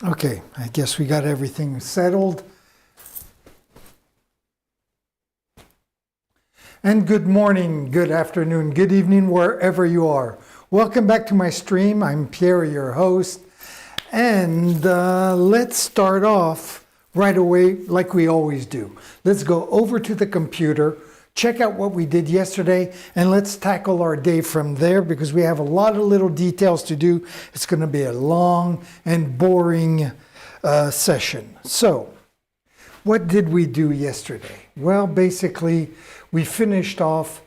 Okay, I guess we got everything settled. And good morning, good afternoon, good evening, wherever you are. Welcome back to my stream. I'm Pierre, your host. And let's start off right away like we always do. Let's go over to the computer, check out what we did yesterday, and let's tackle our day from there because we have a lot of little details to do. It's going to be a long and boring session. So, what did we do yesterday? Well, basically, we finished off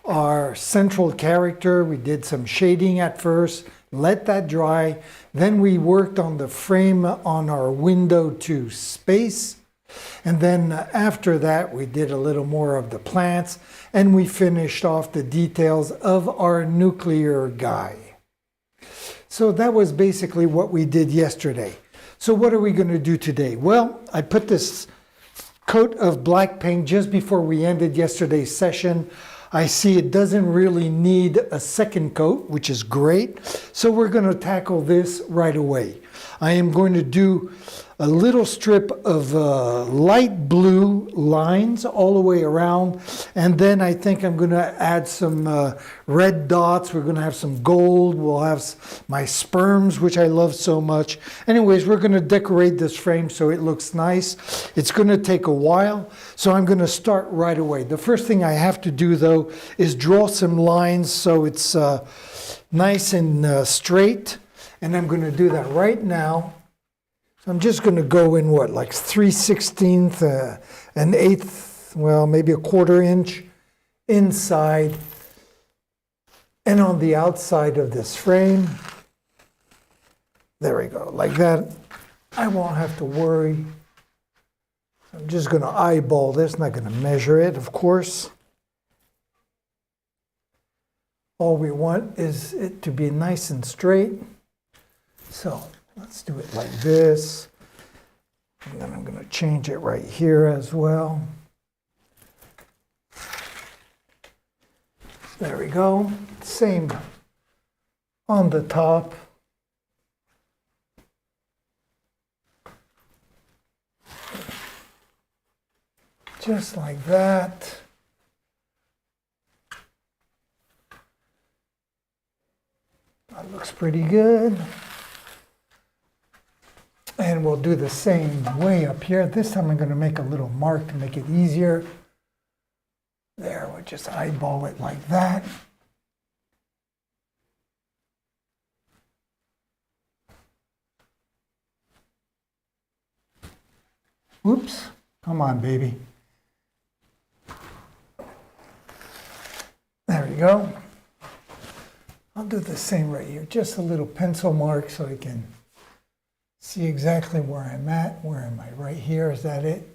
our central character. We did some shading at first, let that dry. Then we worked on the frame on our window to space. And then after that, we did a little more of the plants, and we finished off the details of our nuclear guy. So that was basically what we did yesterday. So what are we going to do today? Well, I put this coat of black paint just before we ended yesterday's session. I see it doesn't really need a second coat, which is great. So we're going to tackle this right away. I am going to do a little strip of light blue lines all the way around. And then I think I'm going to add some red dots. We're going to have some gold. We'll have my sperms, which I love so much. Anyways, we're going to decorate this frame so it looks nice. It's going to take a while, so I'm going to start right away. The first thing I have to do, though, is draw some lines so it's nice and straight. And I'm going to do that right now. So I'm just going to go in what, like 3/16, an eighth, well, maybe a quarter inch inside and on the outside of this frame. There we go, like that. I won't have to worry. I'm just going to eyeball this, not going to measure it, of course. All we want is it to be nice and straight. So let's do it like this. And then I'm going to change it right here as well. There we go. Same on the top. Just like that. That looks pretty good. And we'll do the same way up here. This time I'm going to make a little mark to make it easier. There, we'll just eyeball it like that. Oops, come on, baby. There we go. I'll do the same right here. Just a little pencil mark so I can see exactly where I'm at. Where am I? Right here, is that it?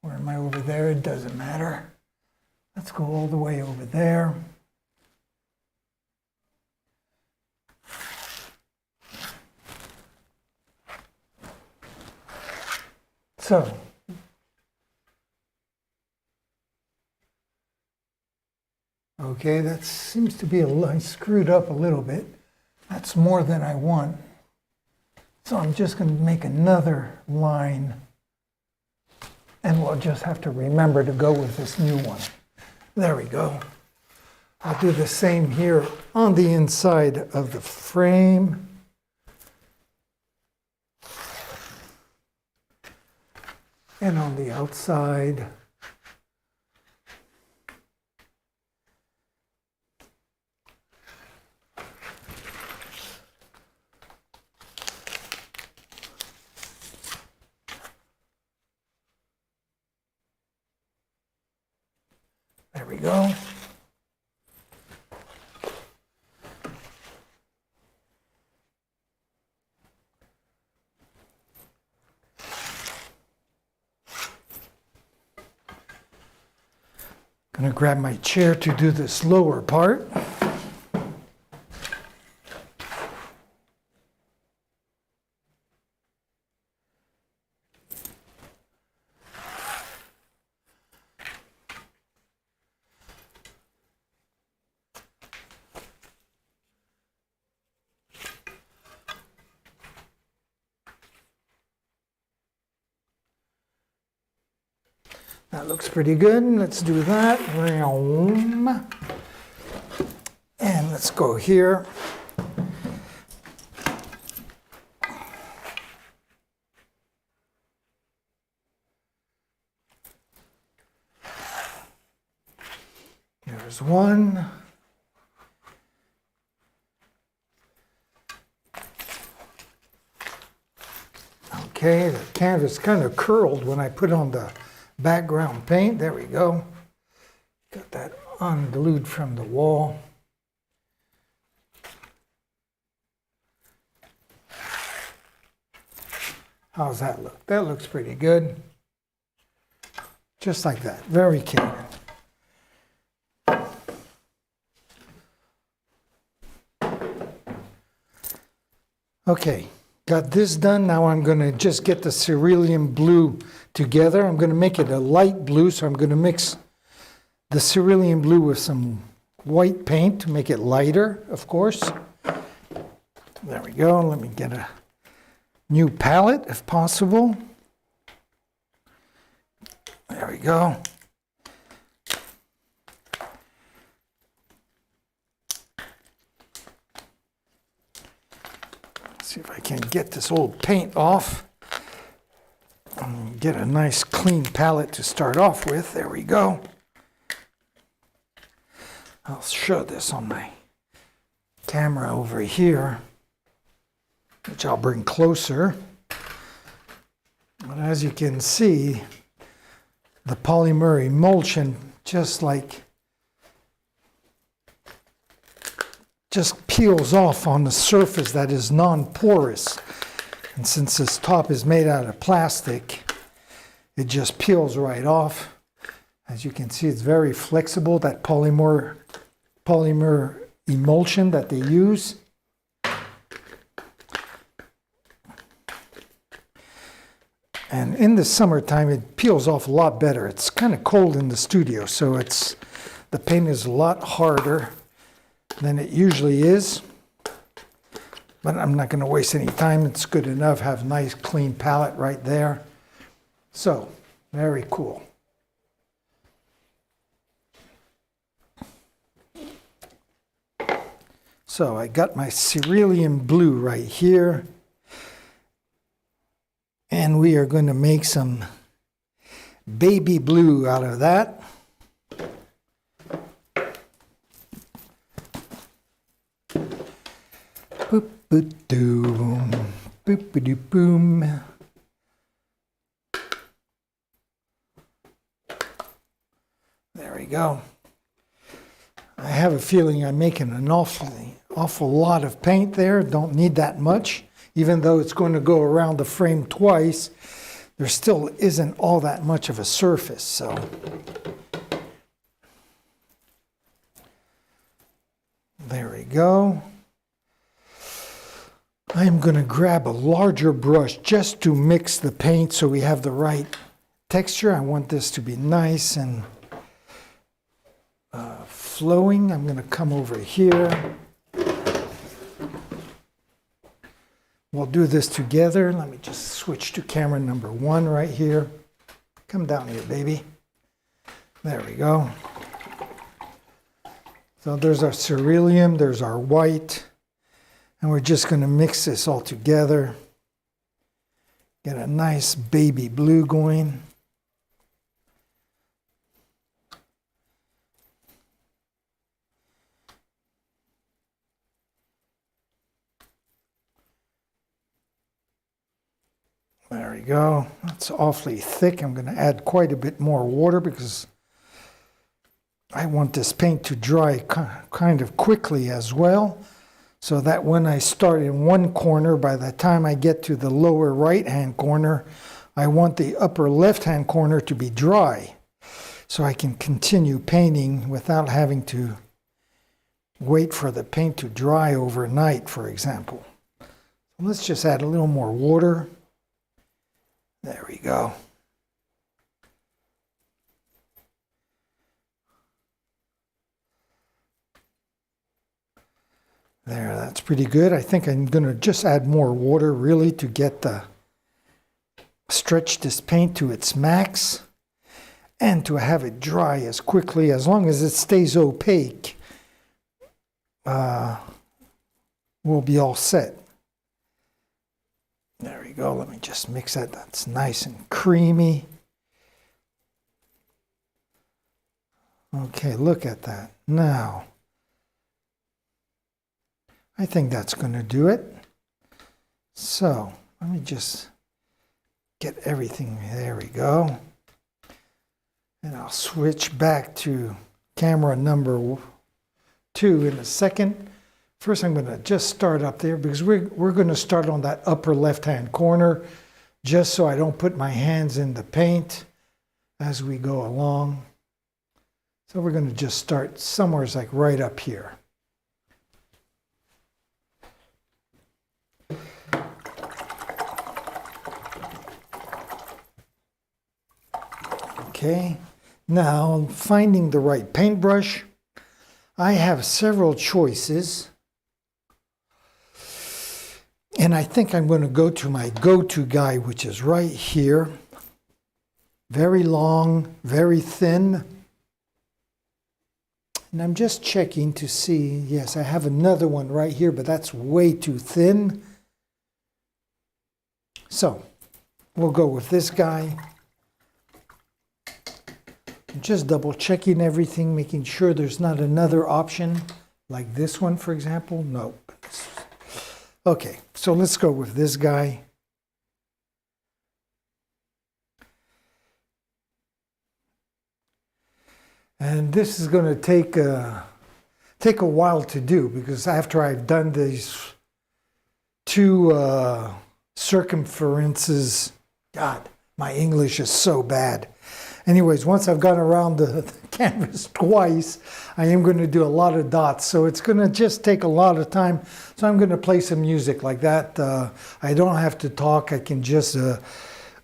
Where am I over there? It doesn't matter. Let's go all the way over there. So, okay, that seems to be I screwed up a little bit. That's more than I want. So I'm just going to make another line, and we'll just have to remember to go with this new one. There we go. I'll do the same here on the inside of the frame. And on the outside. There we go. I'm going to grab my chair to do this lower part. That looks pretty good. Let's do that. And let's go here. There's one. Okay, the canvas kind of curled when I put on the background paint. There we go. Got that unglued from the wall. How's that look? That looks pretty good. Just like that. Very clean. Okay, got this done. Now I'm going to just get the cerulean blue together. I'm going to make it a light blue, so I'm going to mix the cerulean blue with some white paint to make it lighter, of course. There we go. Let me get a new palette if possible. There we go. See if I can get this old paint off and get a nice clean palette to start off with. There we go. I'll show this on my camera over here, which I'll bring closer. But as you can see, the polymer emulsion just peels off on the surface that is non-porous. And since this top is made out of plastic, it just peels right off. As you can see, it's very flexible, that polymer emulsion that they use. And in the summertime, it peels off a lot better. It's kind of cold in the studio, so the paint is a lot harder than it usually is. But I'm not going to waste any time. It's good enough. Have a nice clean palette right there. So, very cool. So I got my cerulean blue right here. And we are going to make some baby blue out of that. Boop, boop, doom. Boop, boop, boom. There we go. I have a feeling I'm making an awful lot of paint there. Don't need that much. Even though it's going to go around the frame twice, there still isn't all that much of a surface. So there we go. I'm going to grab a larger brush just to mix the paint so we have the right texture. I want this to be nice and flowing. I'm going to come over here. We'll do this together. Let me just switch to camera number 1 right here. Come down here, baby. There we go. So there's our cerulean, there's our white, and we're just going to mix this all together. Get a nice baby blue going. There we go. That's awfully thick. I'm going to add quite a bit more water because I want this paint to dry kind of quickly as well, so that when I start in one corner, by the time I get to the lower right-hand corner, I want the upper left-hand corner to be dry, so I can continue painting without having to wait for the paint to dry overnight, for example. Let's just add a little more water. There we go. There, that's pretty good. I think I'm going to just add more water really to get stretch this paint to its max. and to have it dry as quickly, as long as it stays opaque, we'll be all set. There we go. Let me just mix that. That's nice and creamy. Okay, look at that. Now, I think that's going to do it. So, let me just get everything. There we go. And I'll switch back to camera number 2 in a second. First, I'm going to just start up there because we're going to start on that upper left-hand corner just so I don't put my hands in the paint as we go along. So we're going to just start somewhere like right up here. Okay, now finding the right paintbrush. I have several choices. And I think I'm going to go to my go-to guy, which is right here. Very long, very thin. And I'm just checking to see, yes, I have another one right here, but that's way too thin. So, we'll go with this guy. I'm just double checking everything, making sure there's not another option, like this one, for example. No. Okay, so let's go with this guy. And this is going to take a while to do, because after I've done these 2 circumferences, God, my English is so bad. Anyways, once I've gone around the canvas twice, I am going to do a lot of dots. So it's going to just take a lot of time. So I'm going to play some music like that. I don't have to talk. I can just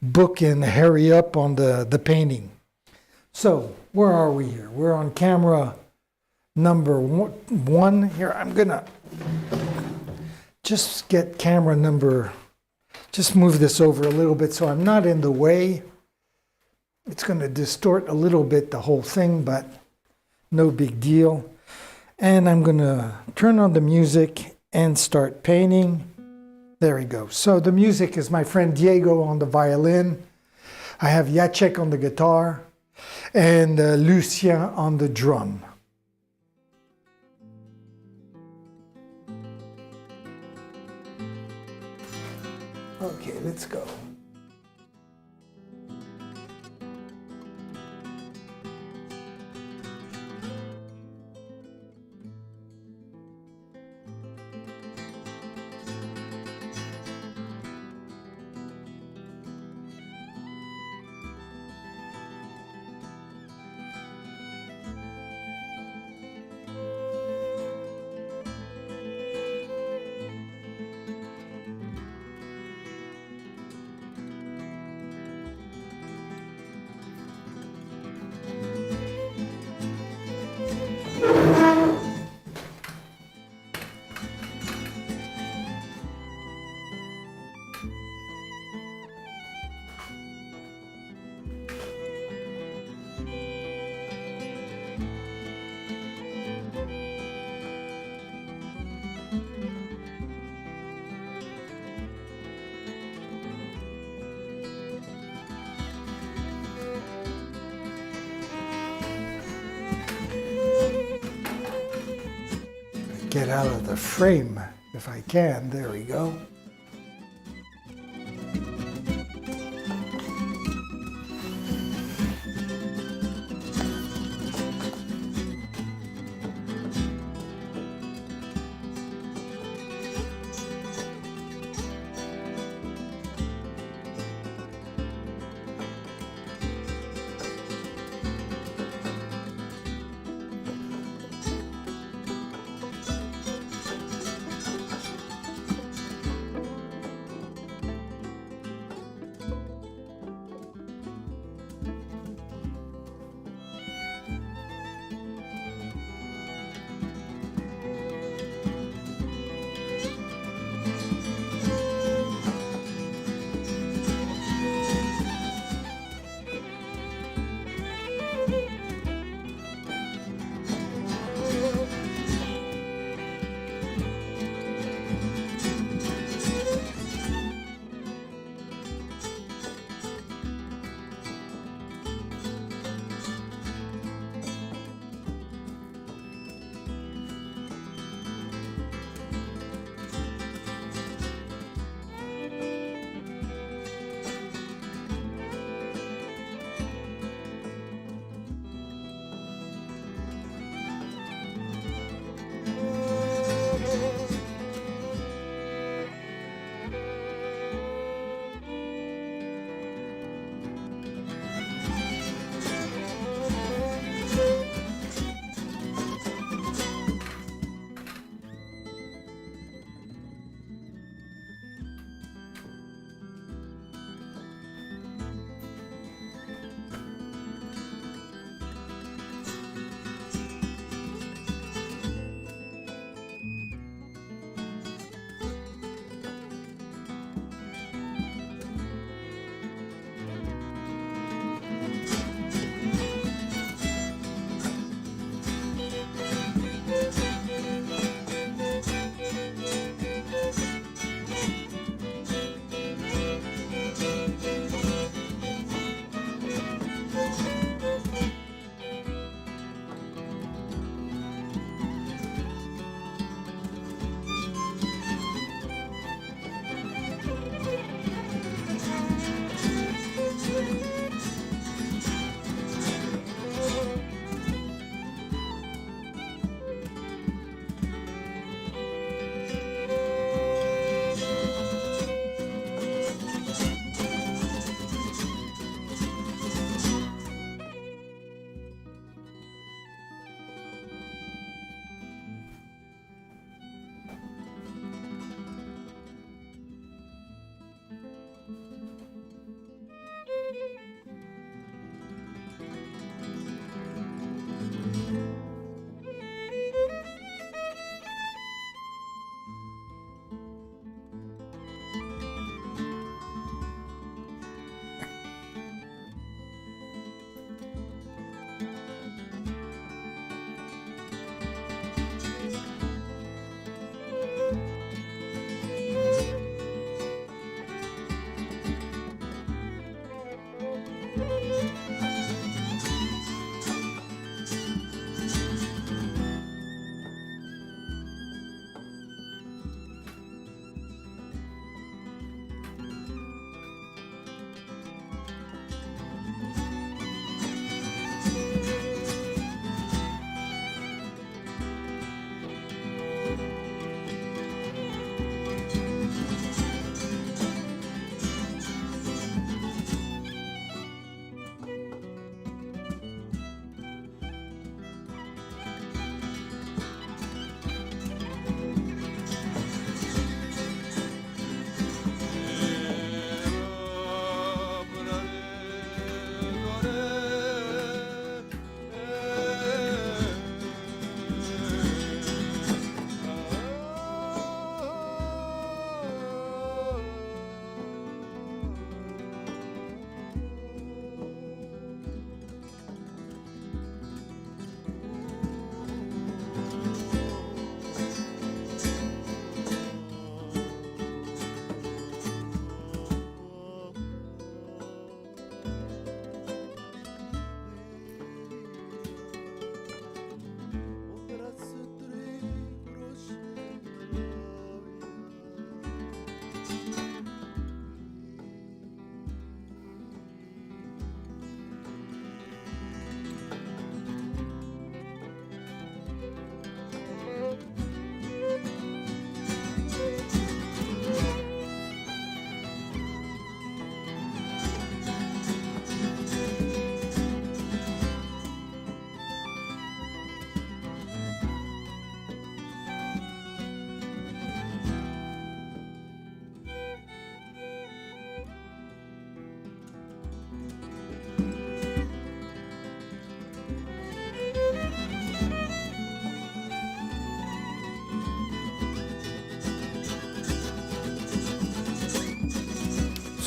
book and hurry up on the painting. So where are we here? We're on camera number 1. Here, I'm going to just get camera number, just move this over a little bit so I'm not in the way. It's going to distort a little bit the whole thing, but no big deal. And I'm going to turn on the music and start painting. There we go. So the music is my friend Diego on the violin. I have Jacek on the guitar and Lucien on the drum. Okay, let's go. Get out of the frame if I can. There we go.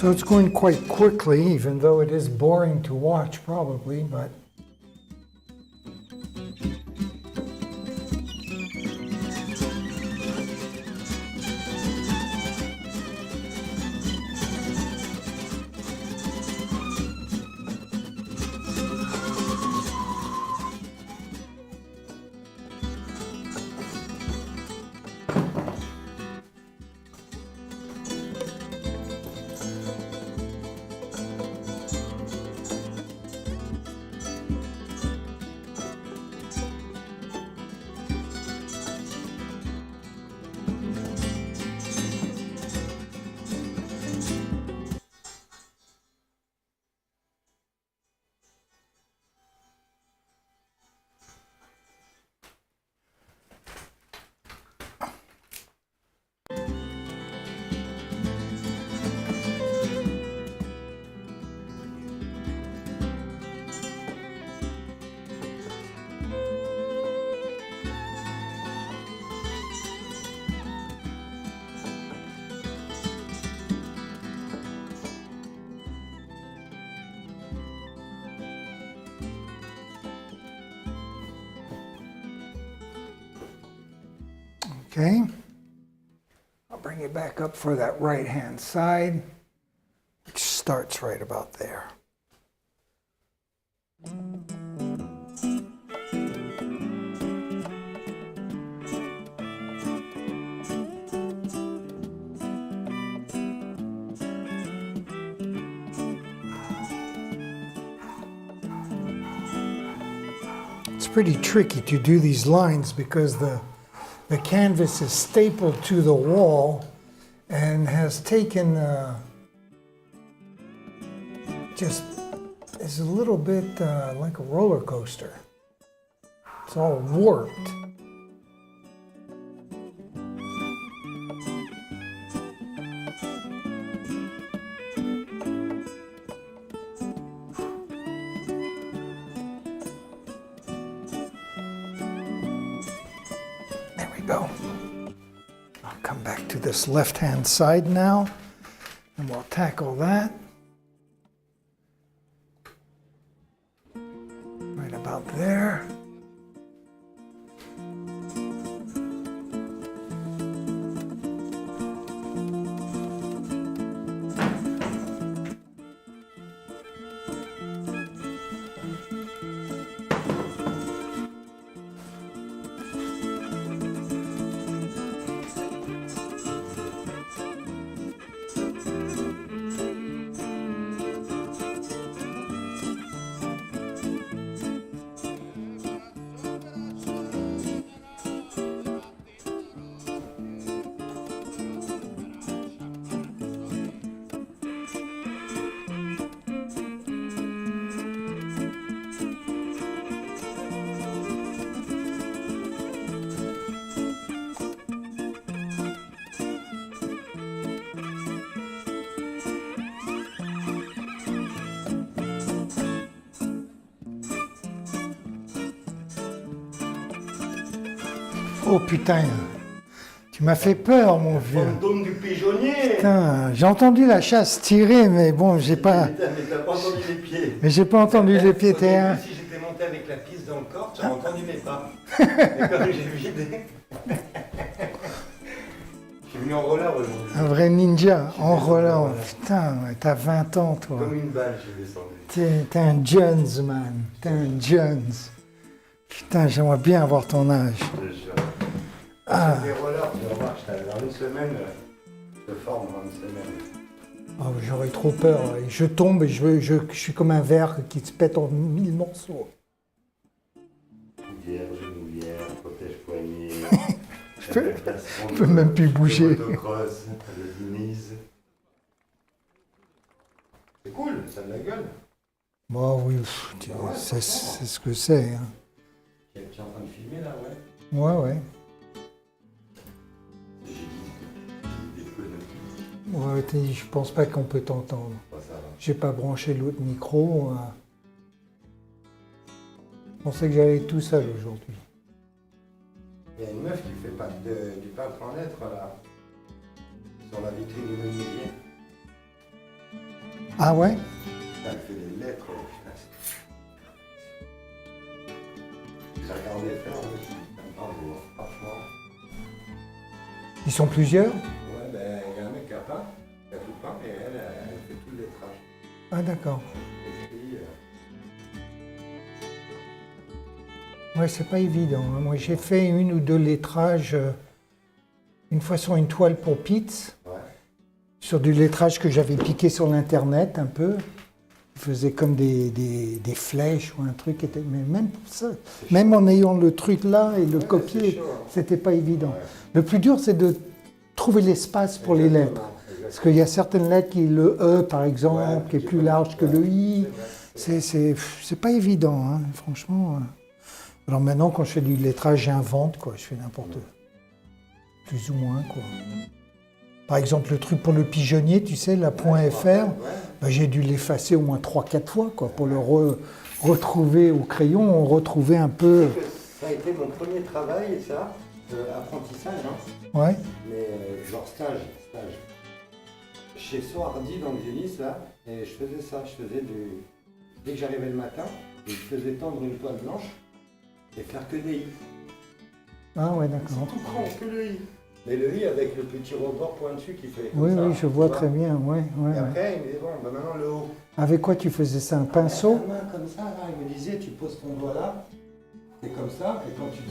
So it's going quite quickly, even though it is boring to watch probably, but okay. I'll bring it back up for that right-hand side, which starts right about there. It's pretty tricky to do these lines because the canvas is stapled to the wall and has taken just is a little bit like a roller coaster. It's all warped. Go. I'll come back to this left-hand side now, and we'll tackle that. Right about there. Oh putain, tu m'as fait peur, mon vieux. Fantôme du pigeonnier. Putain, j'ai entendu la chasse tirer, mais bon, j'ai pas. Mais t'as pas entendu les pieds. Mais j'ai pas entendu les pieds. Si j'étais monté avec la piste dans le corps, tu aurais entendu mes pas. Et comme j'ai vidé. Je suis venu en roller aujourd'hui. Un vrai ninja, en roller. Putain, ouais, t'as 20 ans, toi. Comme une balle, je suis descendu. T'es un Jones, man. T'es un Jones. Putain, j'aimerais bien avoir ton âge. Je te jure. Ah. Des rollers, tu vas voir, dans une semaine, je te forme dans une semaine. Oh, j'aurais trop peur. Je tombe et je suis comme un verre qui se pète en 1000 morceaux. Coudière, genouillère, protège-poignet. Je peux même plus bouger. Motocross, le Denise. C'est cool, ça a de la gueule. Bon, oui, c'est ce que c'est. Hein. Tu es en train de filmer là, ouais? Ouais, ouais. J'ai dit des conneries. Ouais, je pense pas qu'on peut t'entendre. Bah, ça va. J'ai pas branché l'autre micro. Je pensais que j'allais être tout seul aujourd'hui. Il y a une meuf qui fait du peintre en lettres là, sur la vitrine du menuisier. Ah ouais? Là, elle fait les lettres. J'ai regardé faire aussi. Bravo, franchement. Ils sont plusieurs? Ouais, ben, il y a un mec qui a peint, qui a tout peint, et elle fait tout le lettrage. Ah d'accord. Écrit, Ouais, c'est pas évident, hein. Moi, j'ai fait une ou deux lettrages, une fois sur une toile pour Pitts, ouais. sur du lettrage que j'avais piqué sur l'internet un peu. Je faisais comme des flèches ou un truc, mais même pour ça, même en ayant le truc là et le Ouais, copier, c'est chaud, hein. c'était pas évident. Ouais. Le plus dur, c'est de trouver l'espace pour les Exactement, lettres. exactement. Parce qu'il y a certaines lettres qui, le E par exemple, Ouais, qui est qui plus peut- large que le ouais, I, c'est vrai. c'est pas évident, hein, franchement. Alors maintenant, quand je fais du lettrage, j'invente, quoi, je fais n'importe quoi. Plus ou moins, quoi. Par exemple, le truc pour le pigeonnier, tu sais, la point .fr, Ouais. ben, j'ai dû l'effacer au moins 3-4 fois, quoi, pour le retrouver au crayon, retrouver un peu. Ça a été mon premier travail, ça, apprentissage, hein. Ouais. Mais genre stage. Chez Sohardy dans le Vieux-Nice, là, et je faisais ça, dès que j'arrivais le matin, je faisais tendre une toile blanche et faire que des i. Ah ouais, d'accord. Tout grand, que le i. Mais le i avec le petit rebord point dessus qui fait comme Oui, ça, oui, je vois tu très bien, ouais, Et ouais. après, il me dit, bon, ben maintenant le haut. Avec quoi tu faisais ça? Un pinceau? La main comme ça, là, il me disait, tu poses ton doigt là, c'est comme ça, et quand tu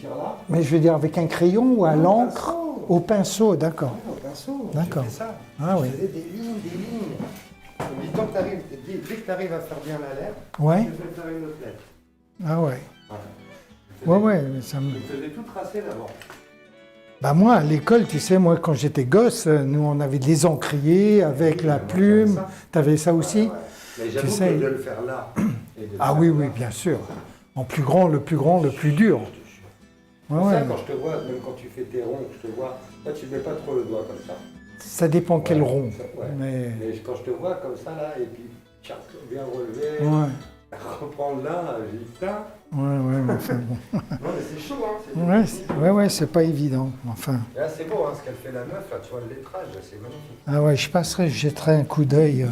tires là. Mais je veux dire avec un crayon ou à Non, l'encre? pinceau. Au pinceau, d'accord. Ouais, au pinceau, D'accord. j'ai fait ça. Ah je oui. faisais des lignes. Il me dit, dès que tu arrives à faire bien la lettre, Ouais. je vais faire une autre lettre. Ah ouais. Voilà. Ouais, mais ça me... Je faisais tout tracer d'abord. Bah moi, à l'école, tu sais, moi, quand j'étais gosse, nous, on avait des encriers avec la plume. T'avais ça aussi? Ouais. Mais j'avoue sais- que de le faire là. Et de le Ah faire oui, là, oui, bien sûr. En plus grand, le plus dur. Ouais, Pour ça, ouais. quand je te vois, même quand tu fais tes ronds, je te vois, toi tu ne mets pas trop le doigt comme ça. Ça dépend quel Ouais, rond. ça, ouais. Mais... Mais quand je te vois comme ça là, et puis tchac, bien relevé, Ouais, reprendre là, j'ai dit putain. ouais, mais enfin bon. Non mais c'est chaud hein. Ouais, c'est pas évident. Enfin. Là c'est beau hein, ce qu'elle fait la meuf, là, tu vois le lettrage, c'est magnifique. Ah ouais, je jetterai un coup d'œil.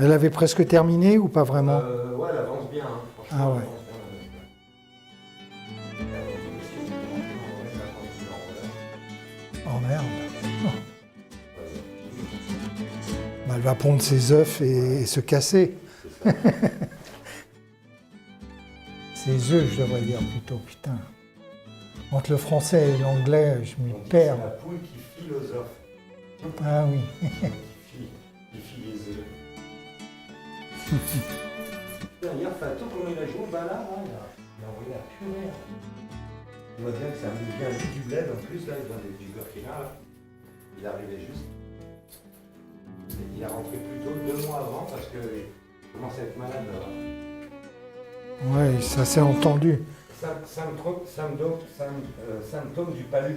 Elle avait presque terminé ou pas vraiment? Ouais, elle avance bien, hein, franchement. Ah ouais. Elle avance bien. Oh merde. Bah, elle va pondre ses œufs et se casser. C'est ça. Ses œufs, je devrais dire plutôt, putain. Entre le français et l'anglais, je m'y On dit que perds. c'est la poule qui philosophe. Ah oui. Qui file les œufs. Putain, hier, Fatou, comment il a joué au ballard, là, il a envoyé la purée. Il m'a dit que ça me vient juste du bled, en plus, là, il vient du Burkina, là. Il est arrivé juste. Il est rentré plus tôt, 2 mois avant, parce qu'il commençait à être malade, là. Ouais, ça s'est entendu. Symptôme du palu.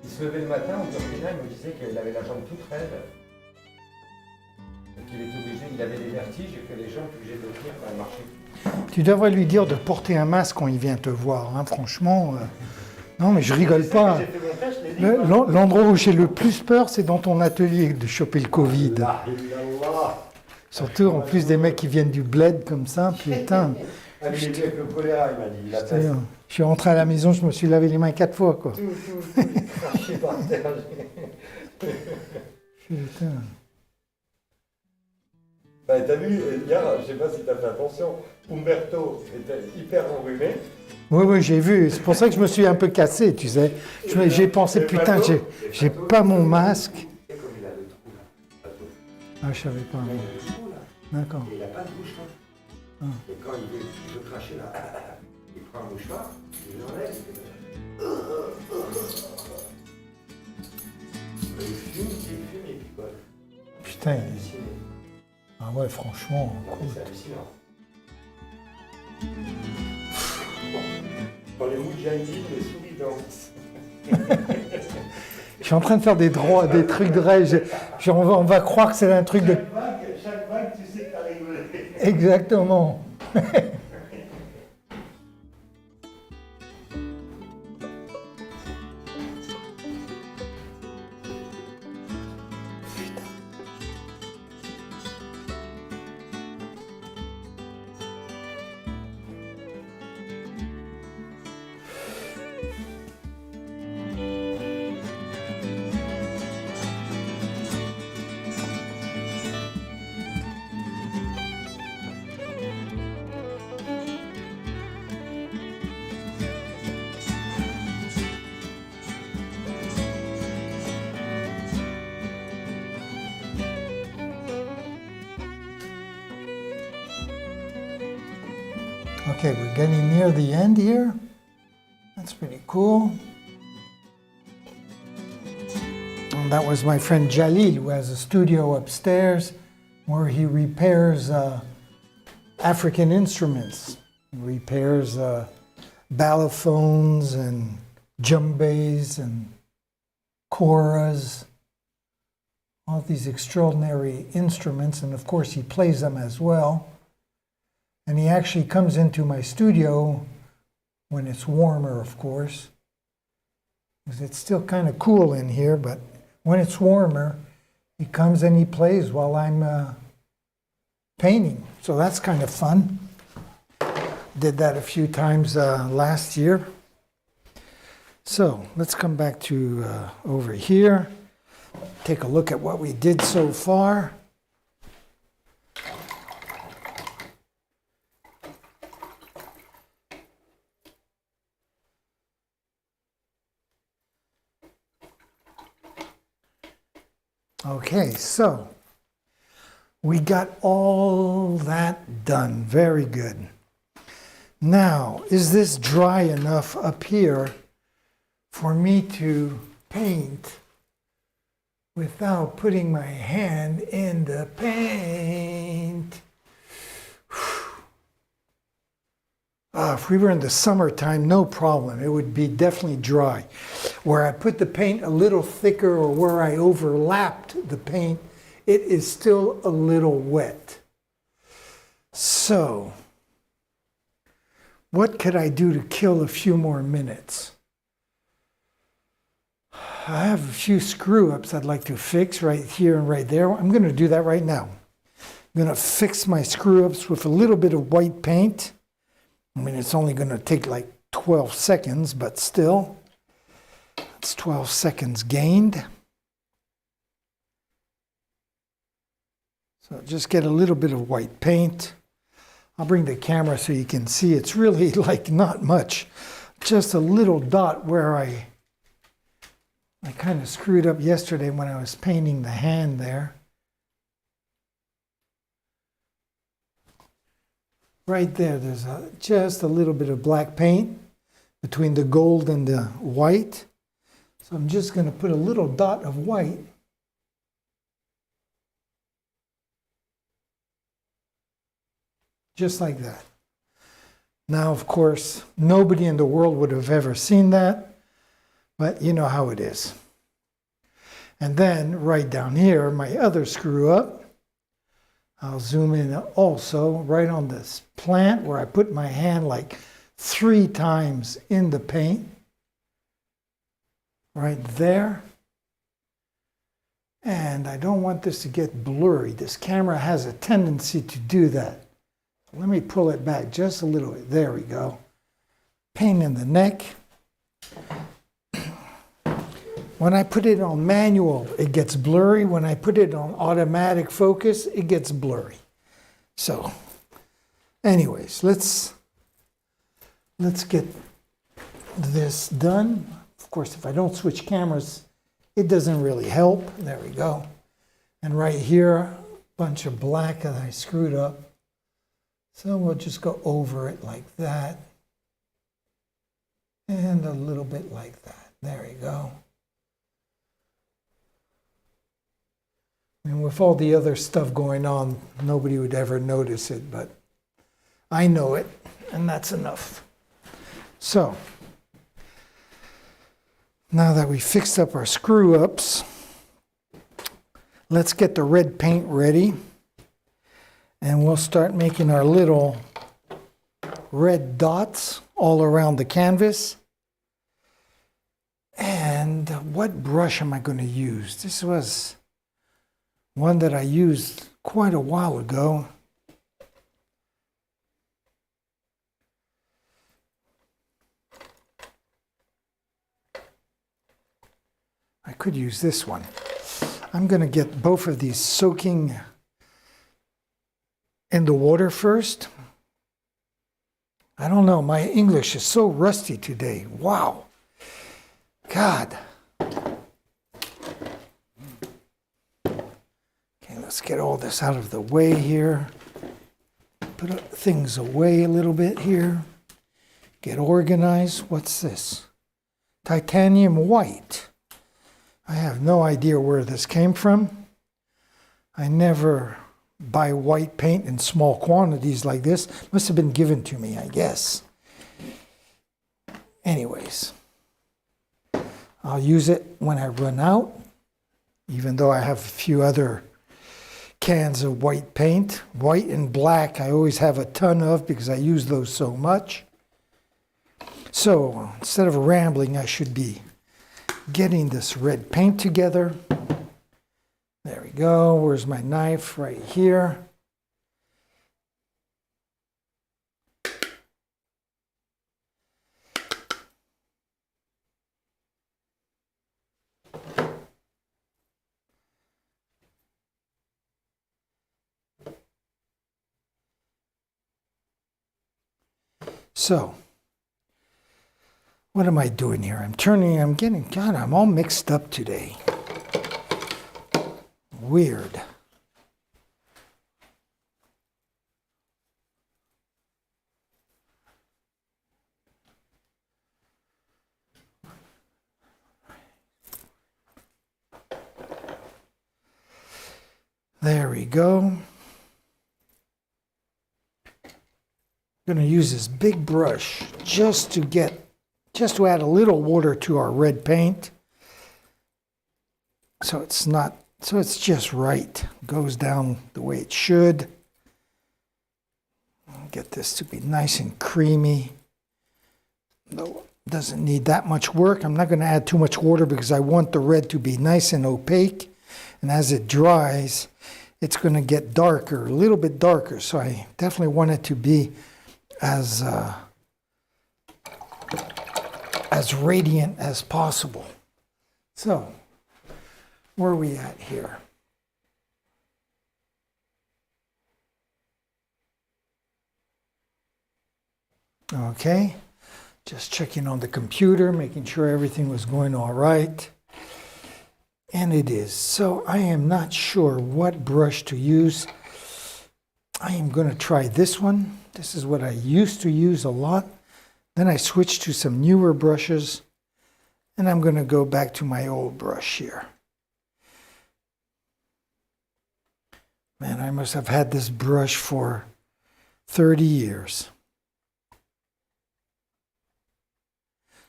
Il se levait le matin, au Burkina, il me disait qu'il avait la jambe toute raide. Et qu'il était obligé, il avait des vertiges et que les gens étaient obligés de tenir quand il marchait. Tu devrais lui dire de porter un masque quand il vient te voir, hein, franchement. Non, mais je rigole pas. J'ai fait mon test, je l'ai dit. L'endroit où j'ai le plus peur, c'est dans ton atelier de choper le Covid. Allah, illallah. Surtout en plus des mecs qui viennent du bled comme ça, putain. Ah, mais il est venu avec le choléra, il m'a dit. Il a Putain, je suis rentré à la maison, je me suis lavé les mains 4 fois, quoi. tout craché par terre. Putain. Bah, t'as vu, hier, je sais pas si t'as fait attention, Umberto était hyper enrhumé. Oui, j'ai vu. C'est pour ça que je me suis un peu cassé, tu sais. J'ai pensé, putain, j'ai pas mon masque. Et comme il a le trou là, Fatou. Ah, je savais pas. Il a le trou là, D'accord. et il n'a pas de bouchon. Ah. Et quand il veut cracher là, il prend un mouchoir, il l'enlève, il fume, et puis quoi. Putain. C'est halluciné. Ah ouais, franchement, cool. C'est hallucinant. Quand les moudjahidines, les souris dansent. Je suis en train de faire des trucs de rêve. On va croire que c'est un truc de... Chaque vague, tu sais que t'as rigolé. Exactement. Okay, we're getting near the end here. That's pretty cool. And that was my friend Jalil, who has a studio upstairs where he repairs African instruments. He repairs ballophones and djembes and koras, all these extraordinary instruments, and of course he plays them as well. And he actually comes into my studio when it's warmer, of course, because it's still kind of cool in here, but when it's warmer, he comes and he plays while I'm painting. So that's kind of fun. Did that a few times last year. So let's come back to over here. Take a look at what we did so far. Okay, so we got all that done. Very good. Now, is this dry enough up here for me to paint without putting my hand in the paint? If we were in the summertime, no problem. It would be definitely dry. Where I put the paint a little thicker or where I overlapped the paint, it is still a little wet. So, what could I do to kill a few more minutes? I have a few screw-ups I'd like to fix right here and right there. I'm going to do that right now. I'm going to fix my screw-ups with a little bit of white paint. I mean, it's only going to take like 12 seconds, but still, it's 12 seconds gained. So just get a little bit of white paint. I'll bring the camera so you can see. It's really like not much, just a little dot where I kind of screwed up yesterday when I was painting the hand there. Right there, there's just a little bit of black paint between the gold and the white. So I'm just going to put a little dot of white. Just like that. Now, of course, nobody in the world would have ever seen that, but you know how it is. And then right down here, my other screw up, I'll zoom in also right on this plant where I put my hand like 3 times in the paint. Right there. And I don't want this to get blurry. This camera has a tendency to do that. Let me pull it back just a little bit. There we go. Pain in the neck. When I put it on manual, it gets blurry. When I put it on automatic focus, it gets blurry. So, anyways, let's get this done. Of course, if I don't switch cameras, it doesn't really help. There we go. And right here, a bunch of black that I screwed up. So we'll just go over it like that. And a little bit like that. There you go. And with all the other stuff going on, nobody would ever notice it, but I know it, and that's enough. So, now that we fixed up our screw-ups, let's get the red paint ready, and we'll start making our little red dots all around the canvas. And what brush am I going to use? This was one that I used quite a while ago. I could use this one. I'm going to get both of these soaking in the water first. I don't know, my English is so rusty today. Wow. God. Let's get all this out of the way here. put things away a little bit here. Get organized. What's this? Titanium white. I have no idea where this came from. I never buy white paint in small quantities like this. Must have been given to me, I guess. Anyways, I'll use it when I run out, even though I have a few other cans of white paint. White and black I always have a ton of because I use those so much. So instead of rambling, I should be getting this red paint together. There we go. Where's my knife? Right here. So, what am I doing here? God, I'm all mixed up today. Weird. There we go. I'm going to use this big brush just to add a little water to our red paint. So it's just right. Goes down the way it should. Get this to be nice and creamy. Though it doesn't need that much work. I'm not going to add too much water because I want the red to be nice and opaque. And as it dries, it's going to get darker, a little bit darker. So I definitely want it to be as radiant as possible. So, where are we at here? Okay, just checking on the computer, making sure everything was going all right. And it is. So I am not sure what brush to use. I am going to try this one. This is what I used to use a lot. Then I switched to some newer brushes. And I'm going to go back to my old brush here. Man, I must have had this brush for 30 years.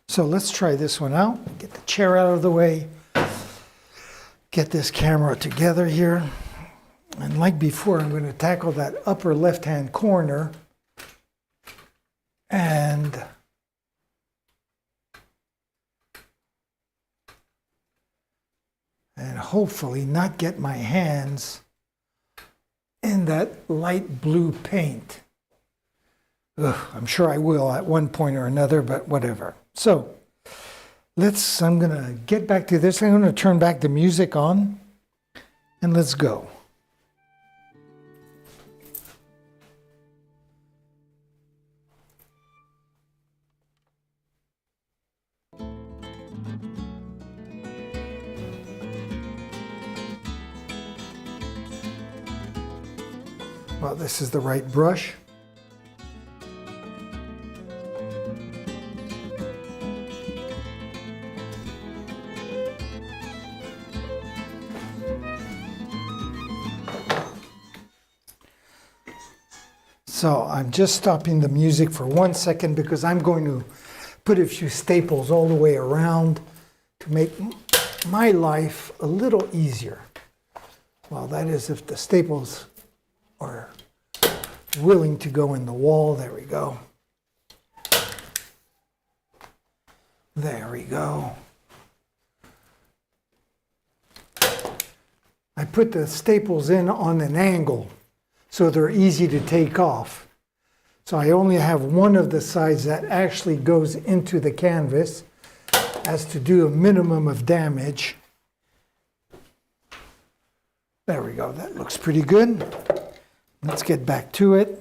So let's try this one out. Get the chair out of the way. Get this camera together here. And like before, I'm going to tackle that upper left-hand corner and hopefully not get my hands in that light blue paint. Ugh, I'm sure I will at one point or another, but whatever. So I'm going to get back to this. I'm going to turn back the music on and let's go. Well, this is the right brush. So I'm just stopping the music for 1 second because I'm going to put a few staples all the way around to make my life a little easier. Well, that is if the staples are willing to go in the wall. There we go. There we go. I put the staples in on an angle so they're easy to take off. So I only have one of the sides that actually goes into the canvas as to do a minimum of damage. There we go. That looks pretty good. Let's get back to it.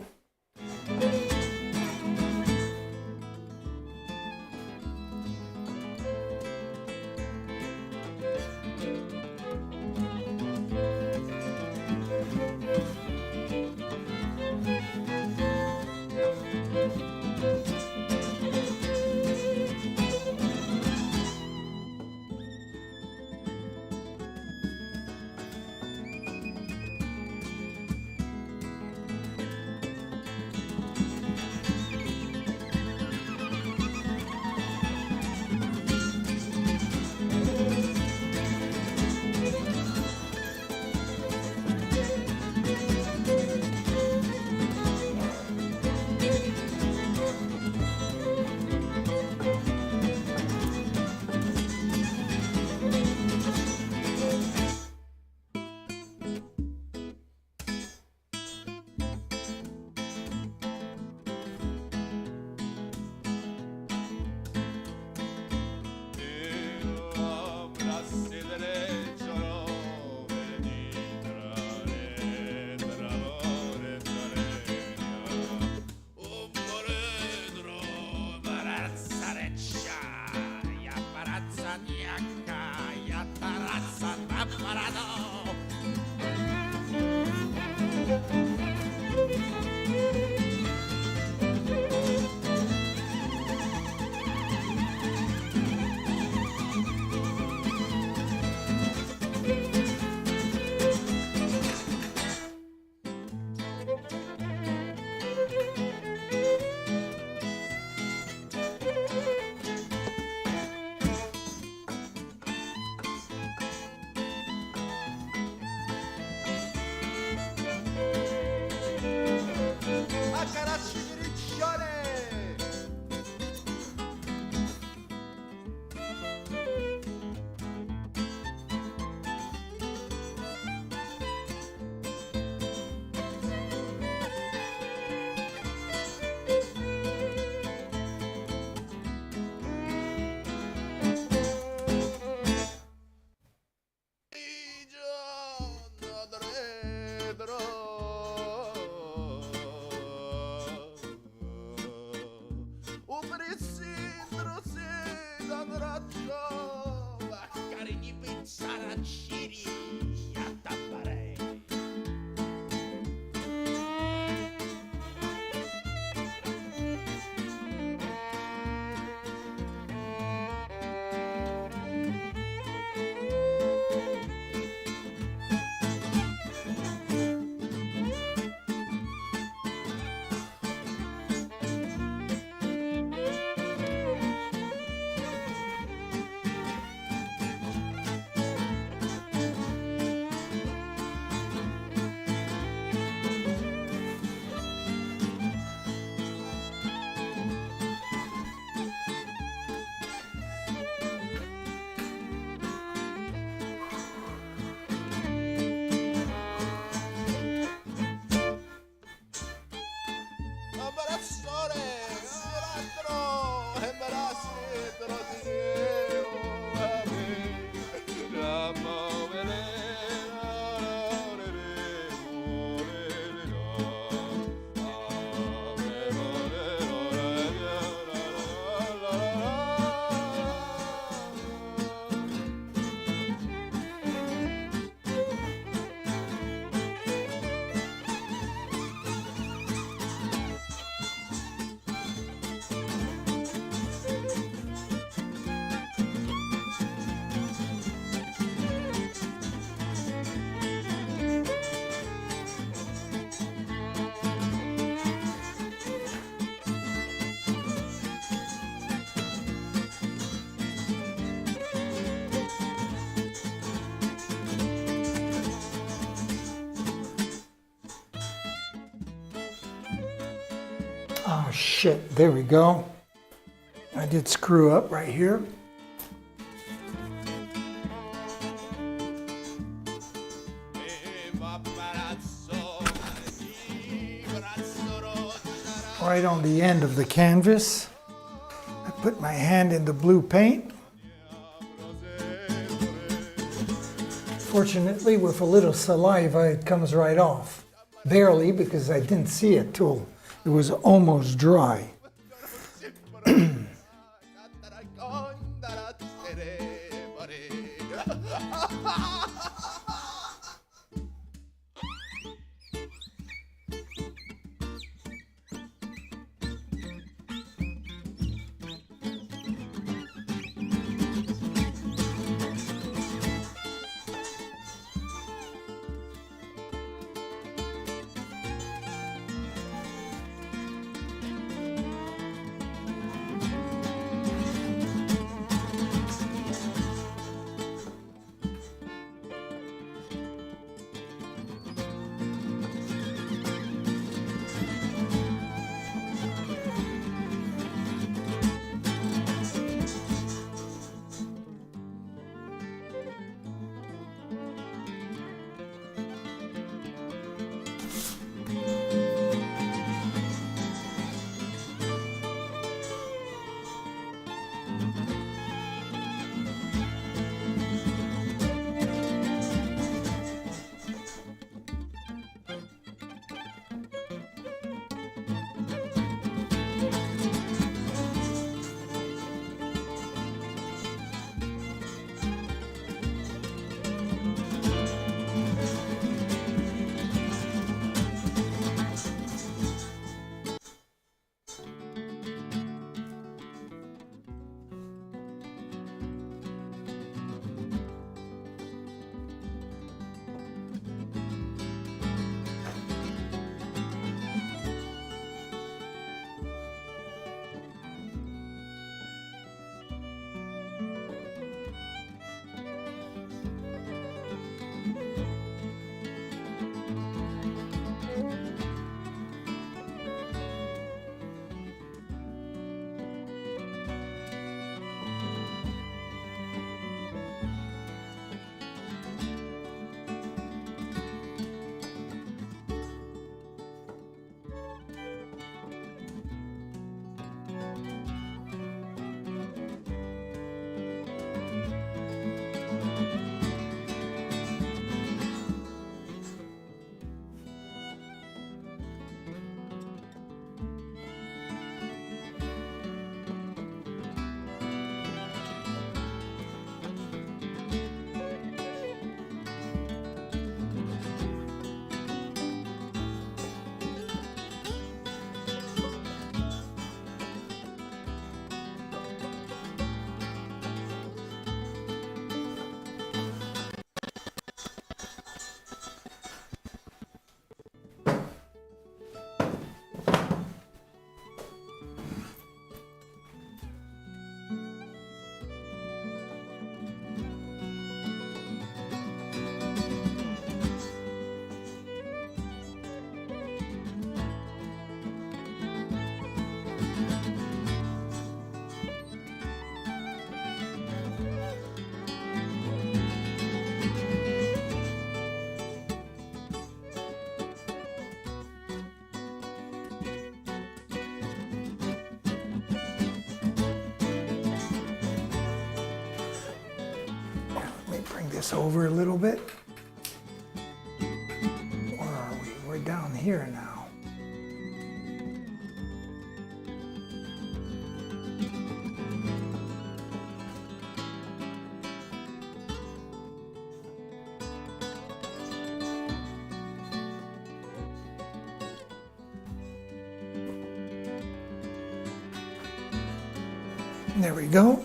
Oh shit, there we go. I did screw up right here. Right on the end of the canvas, I put my hand in the blue paint. Fortunately, with a little saliva, it comes right off. Barely, because I didn't see it till it was almost dry. bring this over a little bit. Where are we? We're down here now. There we go.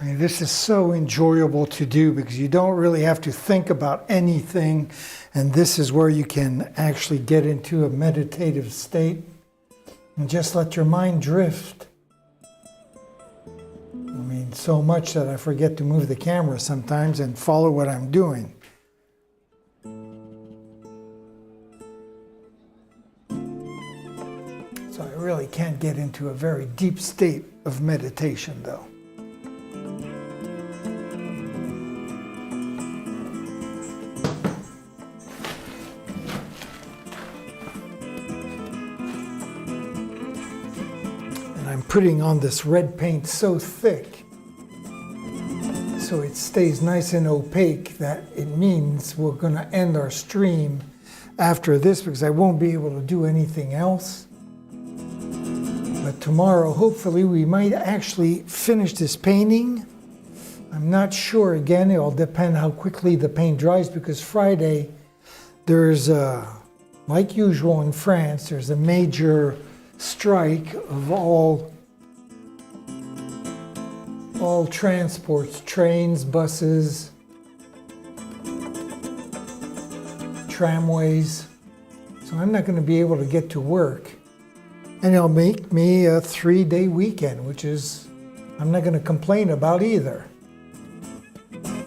I mean, this is so enjoyable to do because you don't really have to think about anything, and this is where you can actually get into a meditative state and just let your mind drift. I mean, so much that I forget to move the camera sometimes and follow what I'm doing. So I really can't get into a very deep state of meditation, though. I'm putting on this red paint so thick so it stays nice and opaque that it means we're going to end our stream after this because I won't be able to do anything else. But tomorrow, hopefully, we might actually finish this painting. I'm not sure. Again, it'll depend how quickly the paint dries because Friday there's, like usual in France, there's a major strike of all transports, trains, buses, tramways. So I'm not going to be able to get to work. And it'll make me a 3-day weekend, which is, I'm not going to complain about either.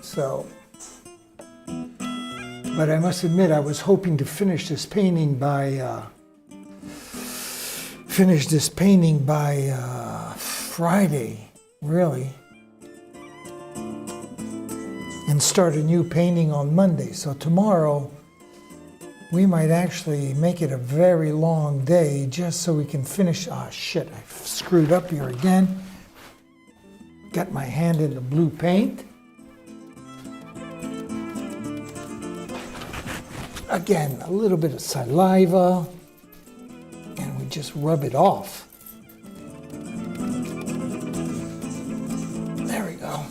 So, but I must admit, I was hoping to finish this painting by Friday, really, and start a new painting on Monday. So tomorrow, we might actually make it a very long day just so we can finish. Ah, shit, I screwed up here again. Got my hand in the blue paint. Again, a little bit of saliva, and we just rub it off. There we go.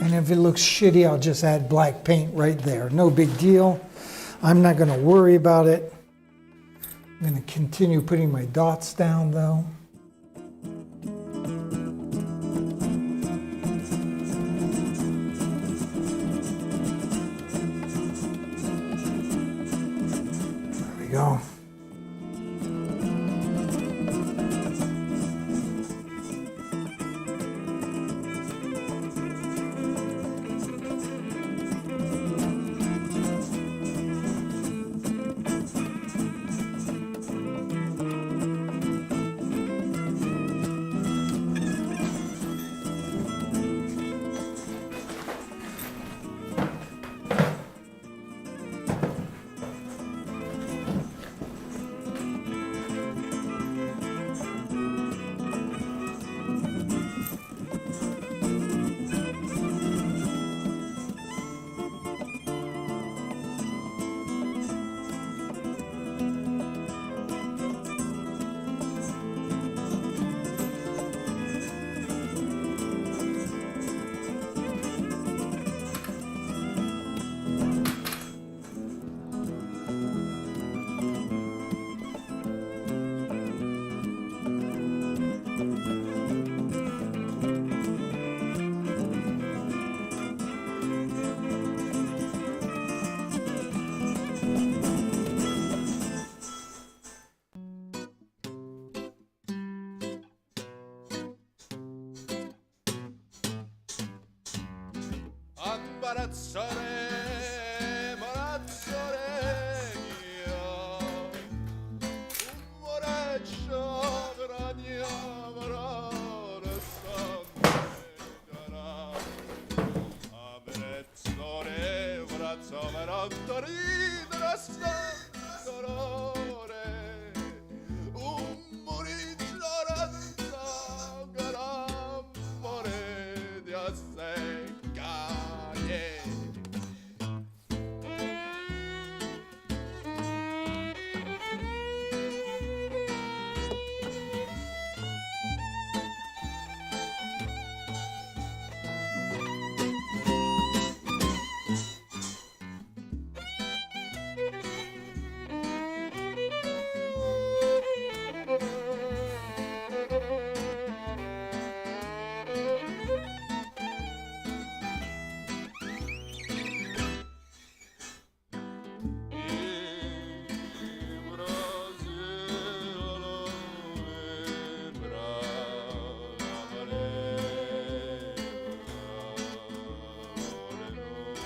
And if it looks shitty, I'll just add black paint right there. No big deal. I'm not going to worry about it. I'm going to continue putting my dots down, though. There we go.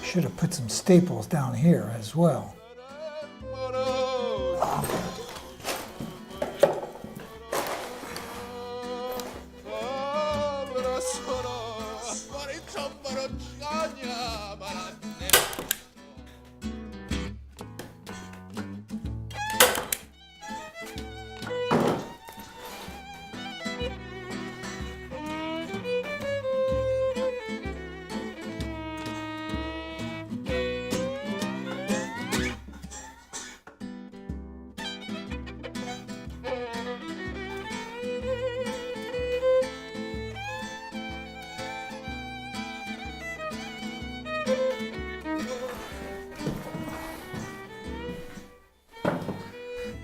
Should have put some staples down here as well.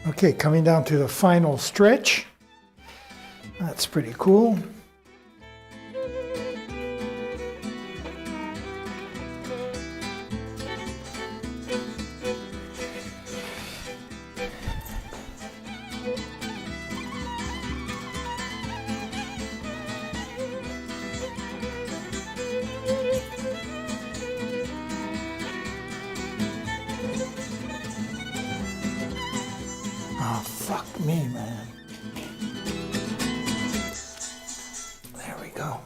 Okay, coming down to the final stretch. That's pretty cool. Oh, fuck me, man. There we go.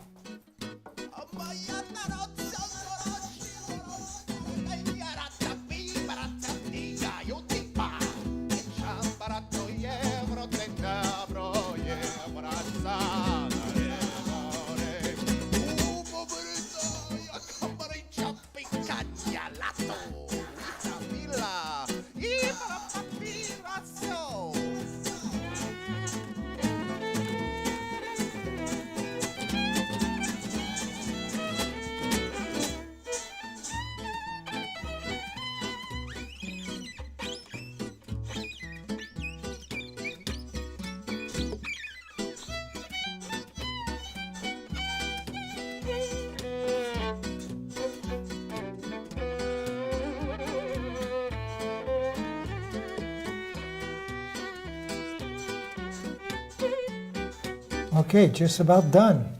Okay, just about done.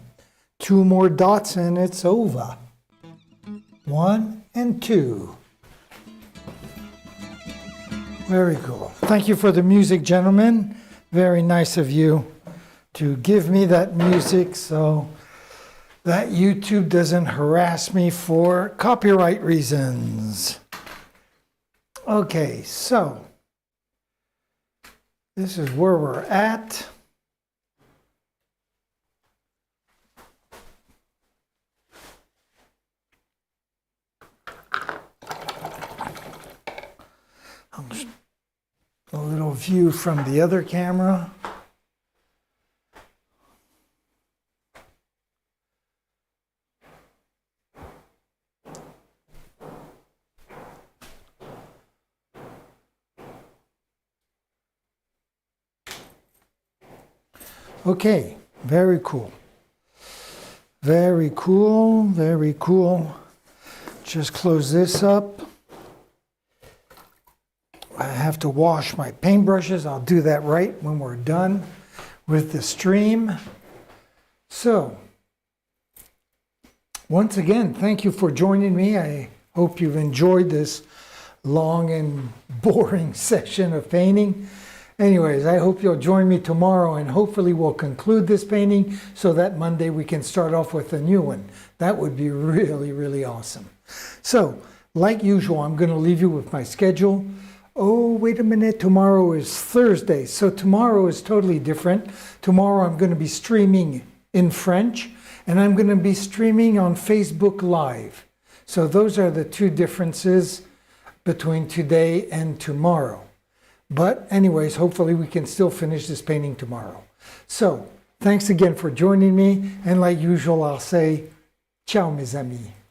2 more dots and it's over. 1 and 2. Very cool. Thank you for the music, gentlemen. Very nice of you to give me that music so that YouTube doesn't harass me for copyright reasons. Okay, so this is where we're at. A little view from the other camera. Okay, very cool. Very cool, very cool. Just close this up. I have to wash my paintbrushes. I'll do that right when we're done with the stream. So, once again, thank you for joining me. I hope you've enjoyed this long and boring session of painting. Anyways, I hope you'll join me tomorrow, and hopefully we'll conclude this painting so that Monday we can start off with a new one. That would be really, really awesome. So, like usual, I'm going to leave you with my schedule. Oh, wait a minute, tomorrow is Thursday, so tomorrow is totally different. Tomorrow I'm going to be streaming in French, and I'm going to be streaming on Facebook Live. So those are the two differences between today and tomorrow. But anyways, hopefully we can still finish this painting tomorrow. So, thanks again for joining me, and like usual, I'll say, ciao mes amis.